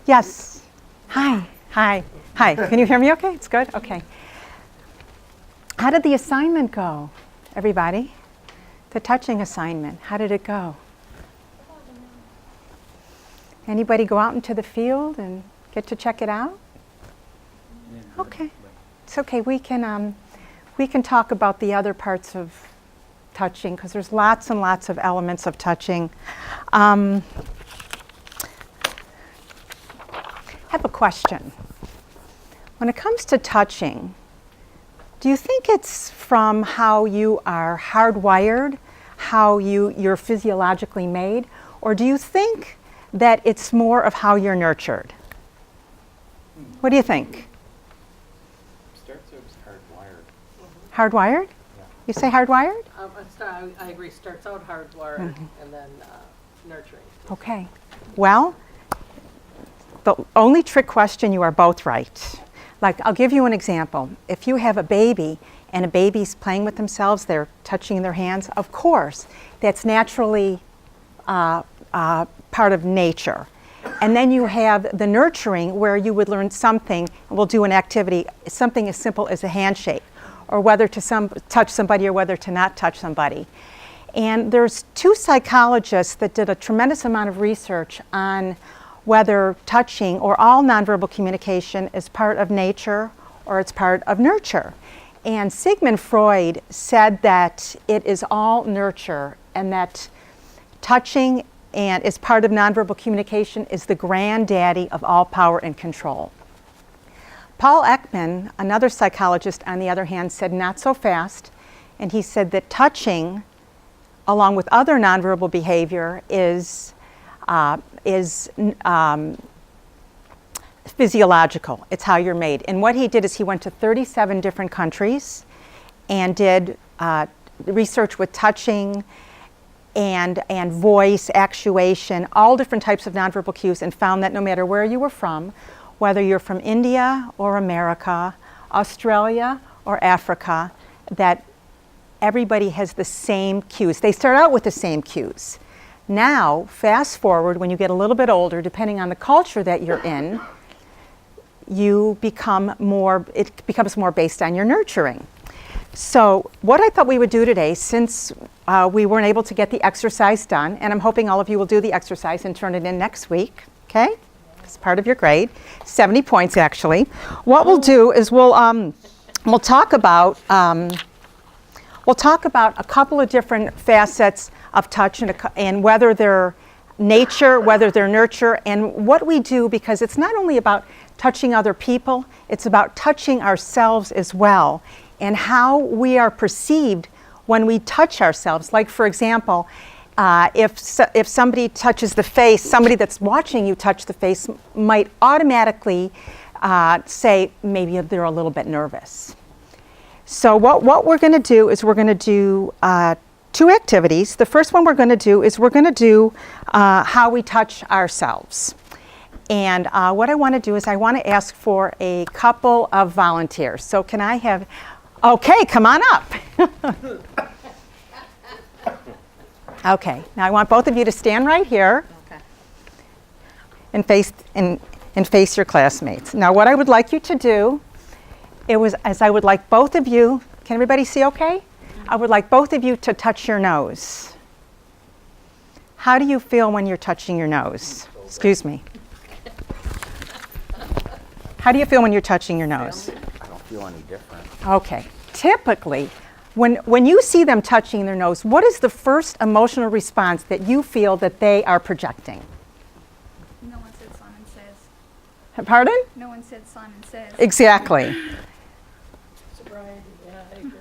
Yes. Hi. Hi. Hi. Can you hear me okay? It's good? Okay. How did the assignment go, everybody? The touching assignment. How did it go? Anybody go out into the field and get to check it out? Okay. It's okay. We can talk about the other parts of touching because there's lots and lots of elements of touching. I have a question. When it comes to touching, do you think it's from how you are hardwired, how you're physiologically made, or do you think that it's more of how you're nurtured? What do you think? Starts out as hardwired. Hardwired? Yeah. You say hardwired? I agree. Starts out hardwired and then nurturing. Okay. Well, the only trick question, you are both right. Like, I'll give you an example. If you have a baby and a baby's playing with themselves, they're touching their hands, of course, that's naturally part of nature. And then you have the nurturing where you would learn something, and we'll do an activity, something as simple as a handshake, or whether to touch somebody or whether to not touch somebody. And there's two psychologists that did a tremendous amount of research on whether touching or all nonverbal communication is part of nature or it's part of nurture. And Sigmund Freud said that it is all nurture and that touching and is part of nonverbal communication is the granddaddy of all power and control. Paul Ekman, another psychologist, on the other hand, said not so fast, and he said that touching, along with other nonverbal behavior, is physiological. It's how you're made. And what he did is he went to 37 different countries and did research with touching and voice, actuation, all different types of nonverbal cues, and found that no matter where you were from, whether you're from India or America, Australia or Africa, that everybody has the same cues. They start out with the same cues. Now, fast forward, when you get a little bit older, depending on the culture that you're in, it becomes more based on your nurturing. So what I thought we would do today, since we weren't able to get the exercise done, and I'm hoping all of you will do the exercise and turn it in next week, okay? It's part of your grade, 70 points actually. What we'll do is we'll talk about a couple of different facets of touch and whether they're nature, whether they're nurture, and what we do, because it's not only about touching other people, it's about touching ourselves as well, and how we are perceived when we touch ourselves. Like, for example, if somebody touches the face, somebody that's watching you touch the face might automatically say maybe they're a little bit nervous. So what we're going to do is we're going to do two activities. The first one we're going to do is we're going to do how we touch ourselves. And what I want to do is I want to ask for a couple of volunteers. So can I have, okay, come on up. Okay, now I want both of you to stand right here. Okay. And face your classmates. Now what I would like you to do, I would like both of you, can everybody see okay? I would like both of you to touch your nose. How do you feel when you're touching your nose? Excuse me. How do you feel when you're touching your nose? I don't feel any different. Okay. Typically, when you see them touching their nose, what is the first emotional response that you feel that they are projecting? No one said Simon Says. Pardon? No one said Simon Says. Exactly. Sobriety, yeah, I agree.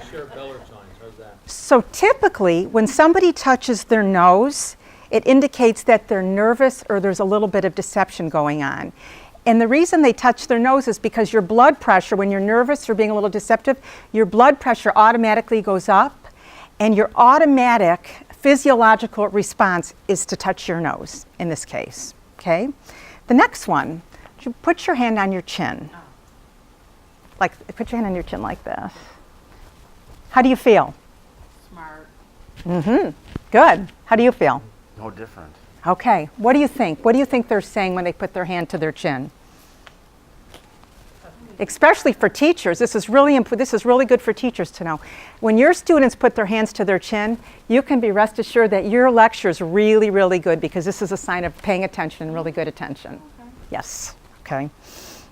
Share Beller signs, how's that? So typically, when somebody touches their nose, it indicates that they're nervous or there's a little bit of deception going on. And the reason they touch their nose is because your blood pressure, when you're nervous or being a little deceptive, your blood pressure automatically goes up, and your automatic physiological response is to touch your nose in this case, okay? The next one, you put your hand on your chin. Like, put your hand on your chin like this. How do you feel? Smart. Mm-hmm. Good. How do you feel? No different. Okay, what do you think? What do you think they're saying when they put their hand to their chin? Especially for teachers, this is really good for teachers to know. When your students put their hands to their chin, you can be rest assured that your lecture is really, really good, because this is a sign of paying attention, really good attention. Okay. Yes, okay.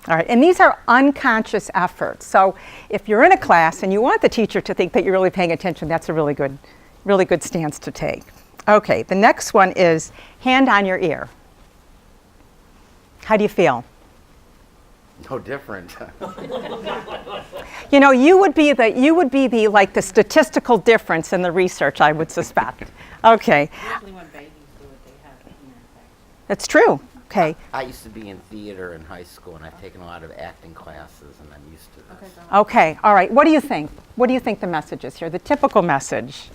All right, and these are unconscious efforts. So if you're in a class and you want the teacher to think that you're really paying attention, that's a really good stance to take. Okay, the next one is hand on your ear. How do you feel? No different. You know, you would be the like the statistical difference in the research, I would suspect. Okay. Usually when babies do it, they have an ear infection. That's true. Okay. I used to be in theater in high school, and I've taken a lot of acting classes, and I'm used to this. Okay. All right. What do you think? What do you think the message is here? The typical message.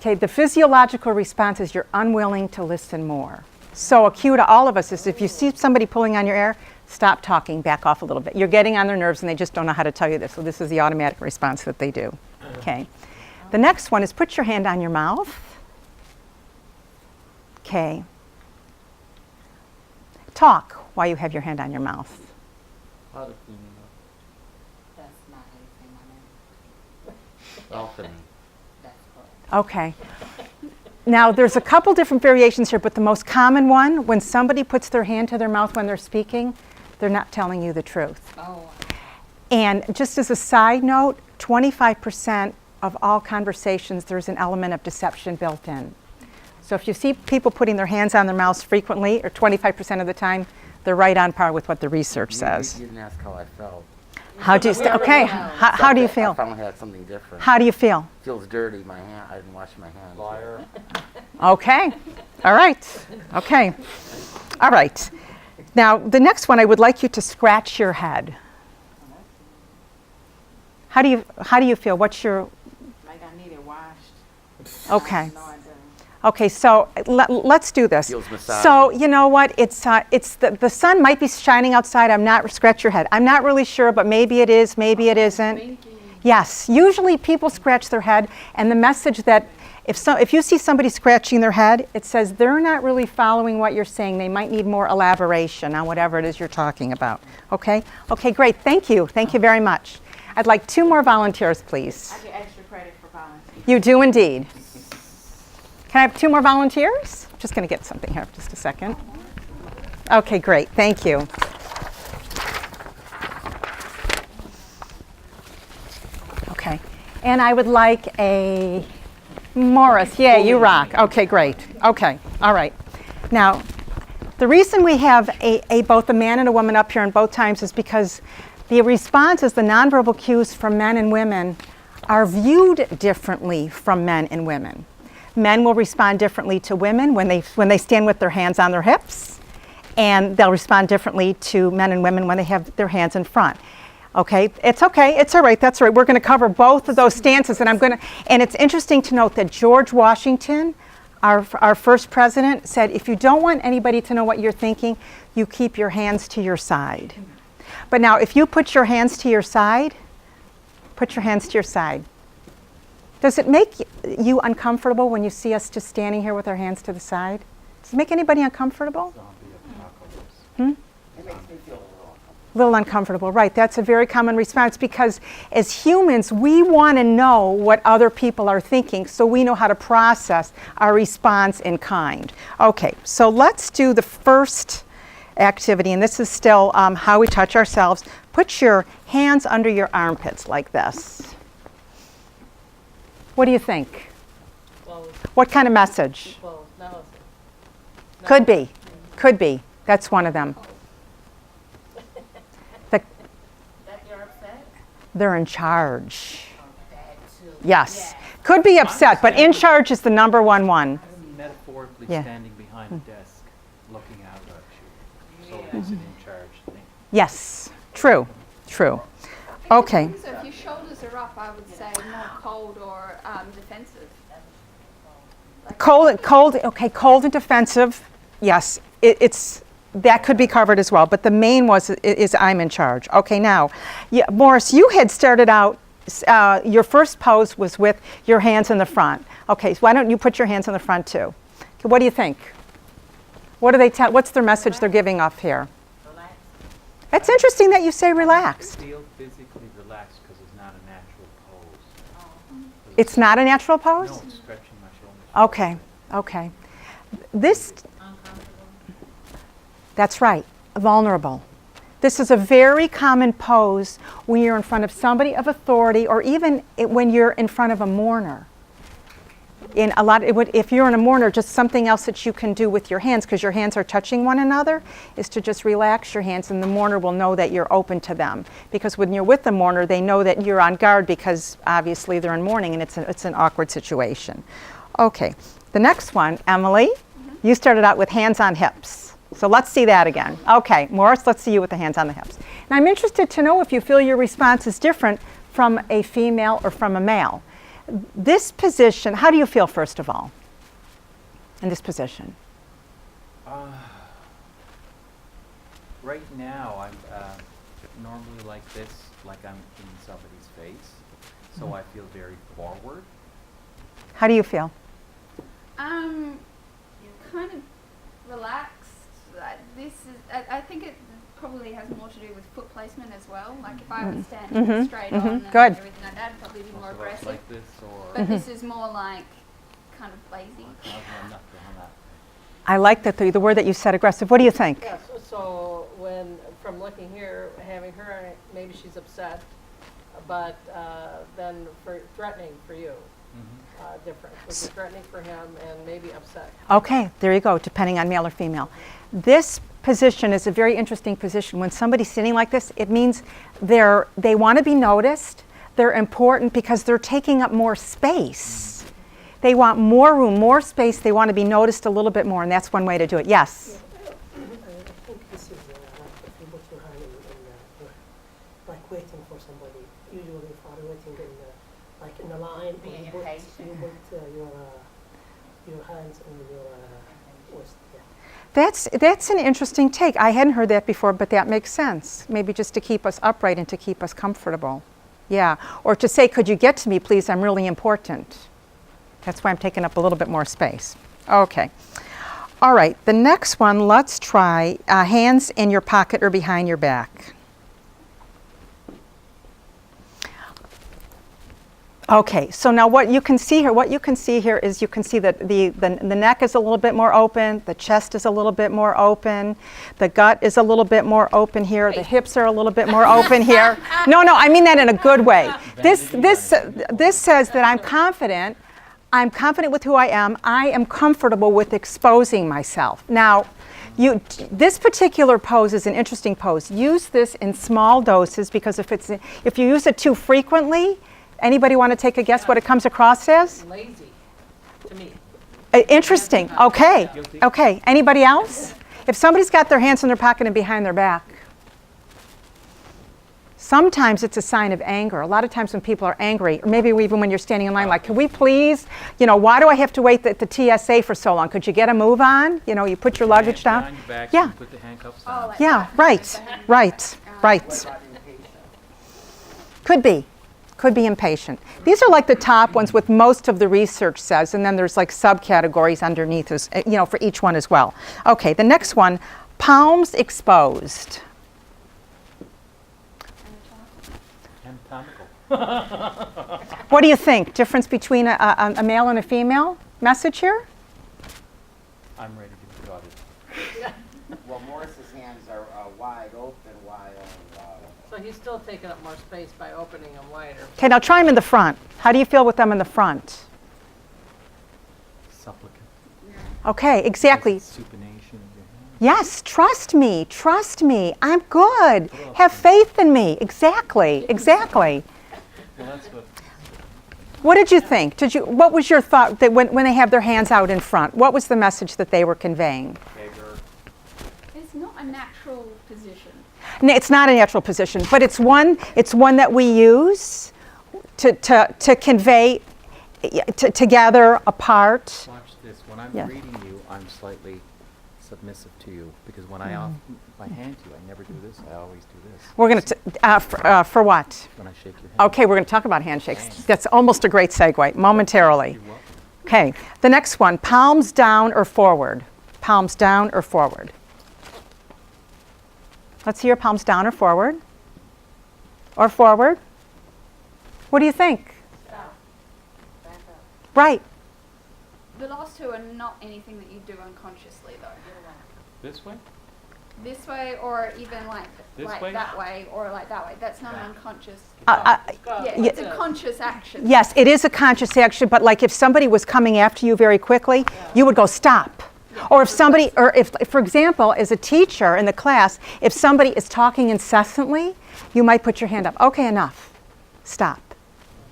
The physiological response is you're unwilling to listen more. So a cue to all of us is if you see somebody pulling on your ear, stop talking, back off a little bit. You're getting on their nerves and they just don't know how to tell you this. So this is the automatic response that they do. Okay. The next one is put your hand on your mouth. Okay. Talk while you have your hand on your mouth. That's not how you say my name. Balcony. That's correct. Okay. Now, there's a couple different variations here, but the most common one, when somebody puts their hand to their mouth when they're speaking, they're not telling you the truth. Oh, And just as a side note, 25% of all conversations, there's an element of deception built in. So if you see people putting their hands on their mouths frequently, or 25% of the time, they're right on par with what the research says. You didn't ask how I felt. How do you, how do you feel? I found I had something different. How do you feel? Feels dirty, my hand. I didn't wash my hands. Liar. Okay. All right. Okay. All right. Now, the next one, I would like you to scratch your head. How do you feel? What's your... like I need it washed. Okay. No, I don't. Okay, so let's do this. Feels massaging. So you know what? It's the sun might be shining outside. Scratch your head. I'm not really sure, but maybe it is, maybe it isn't. Yes, usually people scratch their head, and the message that if you see somebody scratching their head, it says they're not really following what you're saying. They might need more elaboration on whatever it is you're talking about. Okay? Okay, great. Thank you. Thank you very much. I'd like 2 more volunteers, please. I get extra credit for volunteering. You do indeed. Can I have 2 more volunteers? Just going to get something here, just a second. Okay, great. Thank you. Okay. And I would like a Morris. Yeah, you rock. Okay, great. Okay. All right. Now, the reason we have both a man and a woman up here in both times is because the responses, the nonverbal cues from men and women, are viewed differently from men and women. Men will respond differently to women when they stand with their hands on their hips, and they'll respond differently to men and women when they have their hands in front. Okay, it's all right, that's all right. We're going to cover both of those stances, and it's interesting to note that George Washington, our first president, said if you don't want anybody to know what you're thinking, you keep your hands to your side. But now, if you put your hands to your side, put your hands to your side. Does it make you uncomfortable when you see us just standing here with our hands to the side? Does it make anybody uncomfortable? It makes me feel A little uncomfortable, right. That's a very common response because as humans, we want to know what other people are thinking so we know how to process our response in kind. Okay, so let's do the first activity, and this is still how we touch ourselves. Put your hands under your armpits like this. What do you think? Well, What kind of message? well, no. Could be. Could be. That's one of them. That you're upset? They're in charge. That too. Yes. Could be upset, but in charge is the number one. I'm metaphorically Yeah. standing behind a desk, looking out at you. So it's an in charge thing. Yes. True. True. Okay. So if your shoulders are up, I would say more cold or defensive. Cold and defensive. Yes, it's that could be covered as well. But the main is I'm in charge. Okay, now, Morris, you had started out your first pose was with your hands in the front. Okay, so why don't you put your hands in the front too? Okay, what do you think? What do they tell? What's their message they're giving off here? Relax. It's interesting that you say relaxed. Feel physically relaxed because it's not a natural pose. 'Cause It's not a natural pose? No, it's stretching my shoulders. Okay, okay. This, Uncomfortable. that's right, vulnerable. This is a very common pose when you're in front of somebody of authority, or even when you're in front of a mourner. In a lot, if you're in a mourner, just something else that you can do with your hands, because your hands are touching one another, is to just relax your hands, and the mourner will know that you're open to them. Because when you're with the mourner, they know that you're on guard, because obviously they're in mourning, and it's an awkward situation. Okay, the next one, Emily, you started out with hands on hips. So let's see that again. Okay, Morris, let's see you with the hands on the hips. And I'm interested to know if you feel your response is different from a female or from a male. This position, how do you feel first of all in this position? Right now, I'm normally like this, like I'm in somebody's face, so I feel very forward. How do you feel? Kind of relaxed. This is. I think it probably has more to do with foot placement as well. Like if I was standing straight on and Good. everything like that, it'd probably be more Most of us aggressive. like this, or But this is more like kind of lazy. I'm not doing that. I like that the word that you said, aggressive. What do you think? Yes, so when, from looking here, having her, maybe she's upset, but then for threatening for you, different. So be threatening for him and maybe upset. Okay, there you go, depending on male or female. This position is a very interesting position. When somebody's sitting like this, it means they want to be noticed. They're important because they're taking up more space. They want more room, more space. They want to be noticed a little bit more, and that's one way to do it. Yes? I think this is like if you put your hand like waiting for somebody. Usually if I'm waiting in like in a line, or Being you put impatient. your hands in your waist. Yeah. That's an interesting take. I hadn't heard that before, but that makes sense. Maybe just to keep us upright and to keep us comfortable. Yeah, or to say, could you get to me, please? I'm really important. That's why I'm taking up a little bit more space. Okay. All right, the next one, let's try hands in your pocket or behind your back. Okay, so now what you can see here is you can see that the neck is a little bit more open, the chest is a little bit more open, the gut is a little bit more open here, the hips are a little bit more open here. No, I mean that in a good way. This says that I'm confident with who I am comfortable with exposing myself. Now, this particular pose is an interesting pose. Use this in small doses, because if you use it too frequently, anybody want to take a guess what it comes across as? Lazy, to me. Interesting. Okay. Okay. Anybody else? If somebody's got their hands in their pocket and behind their back, sometimes it's a sign of anger. A lot of times when people are angry, or maybe even when you're standing in line, like, can we please, why do I have to wait at the TSA for so long? Could you get a move on? You put your luggage down. Behind your back, Yeah. so you put the handcuffs on. like Yeah, that. right. Could be impatient. These are like the top ones with most of the research says, and then there's like subcategories underneath, for each one as well. Okay, the next one, palms exposed. Anatomical. What do you think? Difference between a male and a female message here? I'm ready to be gutted. Well, Morris's hands are wide open while So he's still taking up more space by opening them wider. Okay, now try them in the front. How do you feel with them in the front? Supplicant. Okay, exactly. Supination of your hand. Yes, trust me. I'm good. Have faith in me. Exactly. Well, that's what. What did you think? What was your thought that when they have their hands out in front? What was the message that they were conveying? Bigger. It's not a natural position. No, it's not a natural position, but it's one that we use to convey together, apart. Watch this. When I'm Yeah. reading you, I'm slightly submissive to you, because when I off my hand to you, I never do this. I always do this We're going to, for what? when I shake your hand. Okay, we're going to talk about handshakes. That's almost a great segue, momentarily. You're welcome. Okay, the next one, palms down or forward? Palms down or forward? Let's hear palms down or forward? Or forward? What do you think? Stop. Back up. Right. The last two are not anything that you do unconsciously, though. This way? This way, or even like This like way? that way, or like that way. That's not an unconscious. Uh, Yeah, yeah. it's a conscious action. Yes, it is a conscious action, but like if somebody was coming after you very quickly, you would go stop. Or if somebody, or if, for example, as a teacher in the class, if somebody is talking incessantly, you might put your hand up. Okay, enough. Stop.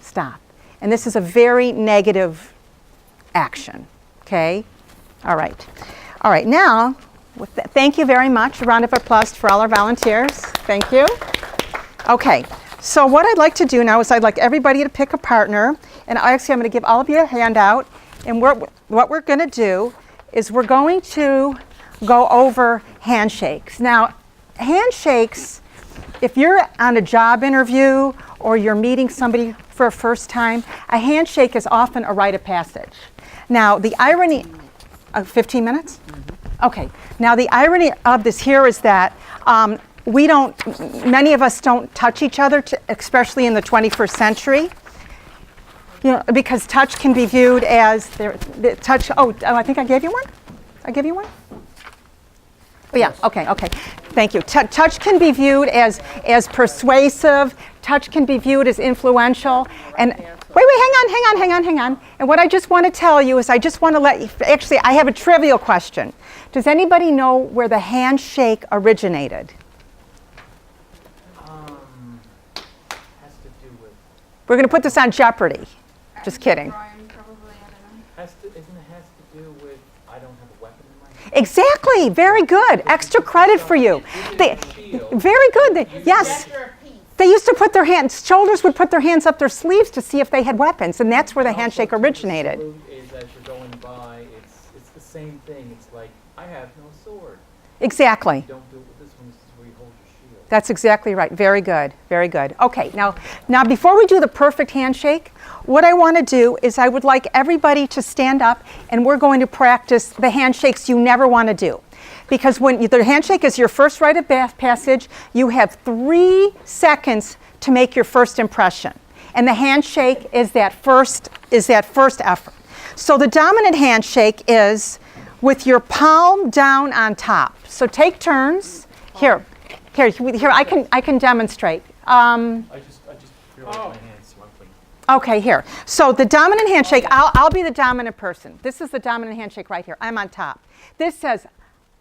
Stop. And this is a very negative action. Okay? All right. All right, now, thank you very much. A round of applause for all our volunteers. Thank you. Okay, so what I'd like to do now is I'd like everybody to pick a partner, and I'm going to give all of you a handout, and what we're going to do is we're going to go over handshakes. Now, handshakes, if you're on a job interview or you're meeting somebody for a first time, a handshake is often a rite of passage. Now, the irony, 15 minutes? Okay. Now, the irony of this here is that many of us don't touch each other, especially in the 21st century. You know, because touch can be viewed as touch. Oh, I think I gave you one. I gave you one. Oh yeah. Okay. Thank you. Touch can be viewed as persuasive. Touch can be viewed as influential. And wait, hang on. And what I just want to tell you is I just want to let you. Actually, I have a trivial question. Does anybody know where the handshake originated? Has to do with, We're going to put this on Jeopardy. Just kidding. Rome, probably, I don't know. has to do with, I don't have a weapon in my hand. Exactly. Very good. Extra credit for you. Very good. Yes. After a piece. They used to put their hands, shoulders would put their hands up their sleeves to see if they had weapons, and that's where the handshake originated. Salute is as you're going by, it's the same thing. It's like, I have no sword. Exactly. You don't do it with this one, this is where you hold your shield. That's exactly right. Very good. Very good. Okay, now before we do the perfect handshake, what I want to do is I would like everybody to stand up, and we're going to practice the handshakes you never want to do. Because when the handshake is your first rite of passage, you have 3 seconds to make your first impression. And the handshake is that first effort. So the dominant handshake is with your palm down on top. So take turns. Here, I can demonstrate. I just realized my hand's smuggling. Okay, here. So the dominant handshake, I'll be the dominant person. This is the dominant handshake right here. I'm on top. This says,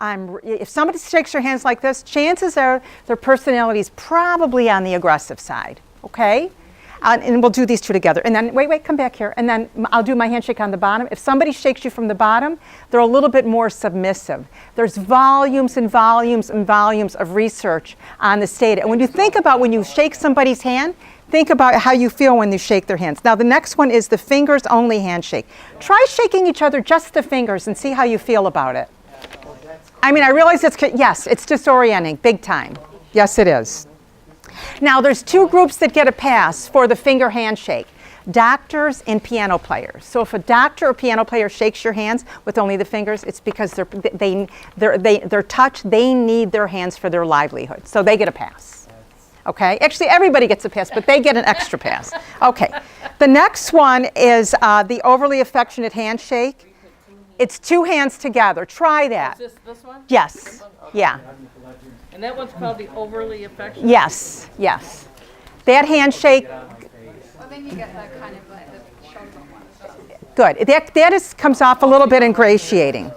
if somebody shakes your hands like this, chances are their personality is probably on the aggressive side, okay? And we'll do these two together. And then, wait, come back here. And then I'll do my handshake on the bottom. If somebody shakes you from the bottom, they're a little bit more submissive. There's volumes and volumes and volumes of research on this data. And when you think about when you shake somebody's hand, think about how you feel when you shake their hands. Now, the next one is the fingers-only handshake. Try shaking each other just the fingers and see how you feel about it. I mean, I realize it's disorienting, big time. Yes, it is. Now, there's 2 groups that get a pass for the finger handshake, doctors and piano players. So if a doctor or piano player shakes your hands with only the fingers, it's because they're touch, they need their hands for their livelihood. So they get a pass. Okay? Actually, everybody gets a pass, but they get an extra pass. Okay. The next one is the overly affectionate handshake. It's 2 hands together. Try that. Is this one? Yes. Yeah. And that one's called the overly affectionate? Yes. That handshake, Well, then you get the kind of like the shoulder one as well. good. That comes off a little bit ingratiating.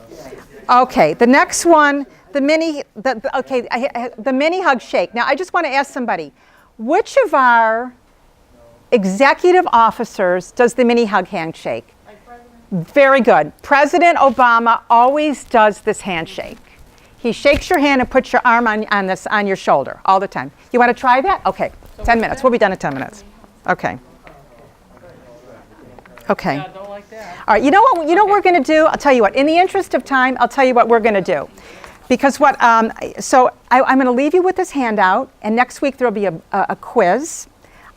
Okay, the next one, the mini hug shake. Now, I just want to ask somebody, which of our executive officers does the mini hug handshake? Very good. President Obama always does this handshake. He shakes your hand and puts your arm on your shoulder all the time. You want to try that? Okay, 10 minutes. We'll be done in 10 minutes. Okay. Yeah, don't like that? All right, you know what we're going to do? I'll tell you what. In the interest of time, I'll tell you what we're going to do. Because what, so I'm going to leave you with this handout, and next week there'll be a quiz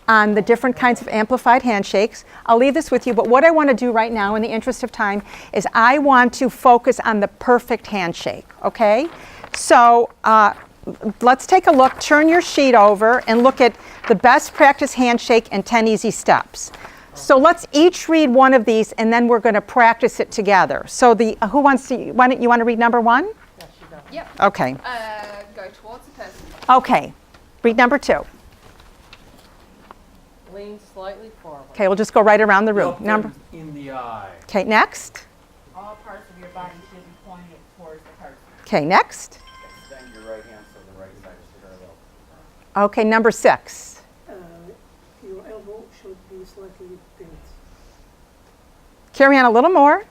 on the different kinds of amplified handshakes. I'll leave this with you, but what I want to do right now in the interest of time is I want to focus on the perfect handshake, okay? So let's take a look, turn your sheet over, and look at the best practice handshake and 10 easy steps. So let's each read one of these, and then we're going to practice it together. So who wants to, you want to read number one? Yep. Okay. Go towards the person. Okay. Read number two. Lean slightly forward. Okay, we'll just go right around the room. Look Number. them in the eye. Okay, next. All parts of your body should be pointed towards the person. Okay, next. Extend your right hand so the right side is parallel. Okay, number 6. Your elbow should be slightly bent. Carry on a little more.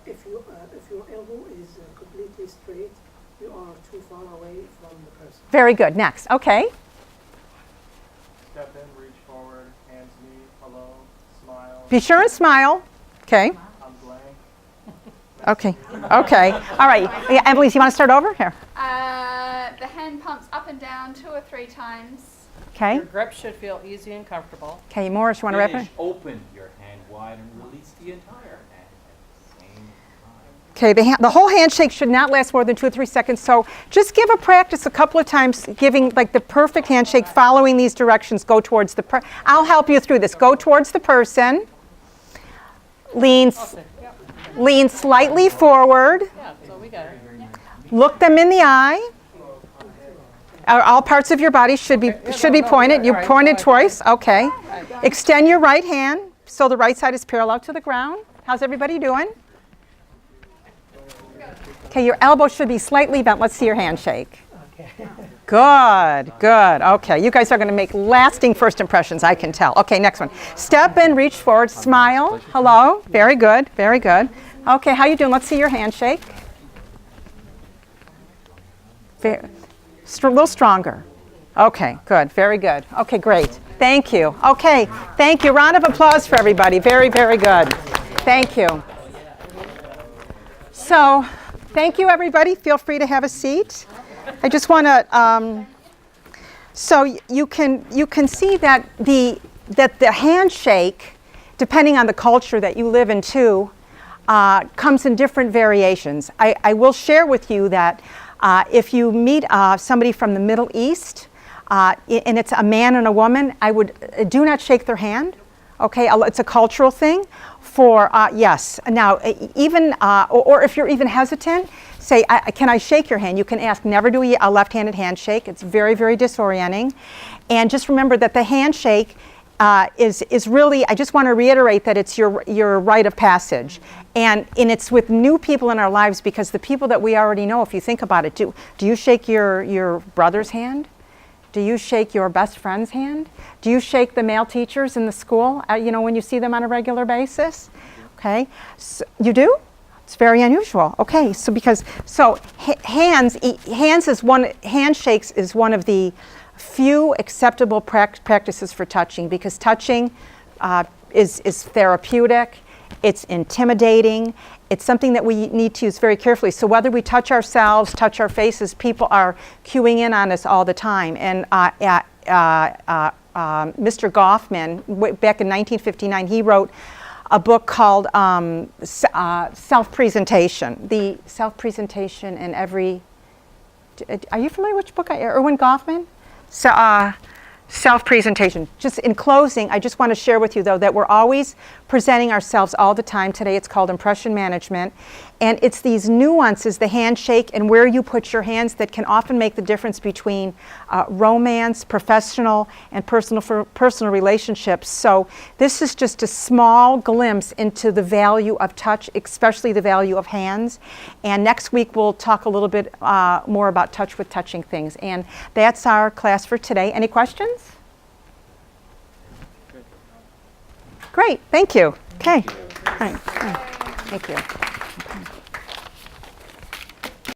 If your elbow is completely straight, you are too far away from the person. Very good. Next. Okay. Step in, reach forward, hands meet, hello, smile. Be sure and smile. Okay. I'm blank. Okay. Okay. All right. Yeah, Emily, do you want to start over here? The hand pumps up and down 2 or 3 times. Okay. Your grip should feel easy and comfortable. Okay, Morris, you want to wrap Finish. it? Open your hand wide and release the entire hand at the same time. Okay, the whole handshake should not last more than 2 or 3 seconds. So just give a practice a couple of times, giving like the perfect handshake, following these directions. Go towards the I'll help you through this. Go towards the person. Lean slightly forward. Yeah, so we got it. Look them in the eye. All parts of your body should be pointed. You pointed twice. Okay. Extend your right hand so the right side is parallel to the ground. How's everybody doing? Okay, your elbow should be slightly bent. Let's see your handshake. Okay. Good, good. Okay, you guys are going to make lasting first impressions, I can tell. Okay, next one. Step in, reach forward, smile. Hello. Very good, very good. Okay, how you doing? Let's see your handshake. A little stronger. Okay, good, very good. Okay, great. Thank you. Okay, thank you. Round of applause for everybody. Very, very good. Thank you. So, thank you, everybody. Feel free to have a seat. I just want to. So you can see that the handshake, depending on the culture that you live in too, comes in different variations. I will share with you that if you meet somebody from the Middle East, and it's a man and a woman, I would do not shake their hand. Okay, it's a cultural thing. Yes. Now, even or if you're even hesitant, say, "Can I shake your hand?" You can ask. Never do a left-handed handshake. It's very, very disorienting. And just remember that the handshake is really. I just want to reiterate that it's your rite of passage, and it's with new people in our lives, because the people that we already know. If you think about it, do you shake your brother's hand? Do you shake your best friend's hand? Do you shake the male teachers in the school, when you see them on a regular basis? Okay, so, you do? It's very unusual. Okay, handshakes is one of the few acceptable practices for touching, because touching is therapeutic, it's intimidating, it's something that we need to use very carefully. So whether we touch ourselves, touch our faces, people are cueing in on us all the time. And Mr. Goffman, back in 1959, he wrote a book called Self-Presentation. The self-presentation in every. Are you familiar with which book? Erwin Goffman? Self-presentation. Just in closing, I just want to share with you, though, that we're always presenting ourselves all the time. Today it's called impression management. And it's these nuances, the handshake and where you put your hands, that can often make the difference between romance, professional, and personal relationships. So this is just a small glimpse into the value of touch, especially the value of hands. And next week we'll talk a little bit more about touch with touching things. And that's our class for today. Any questions? Great, thank you. Okay. All right. Thank you. Okay.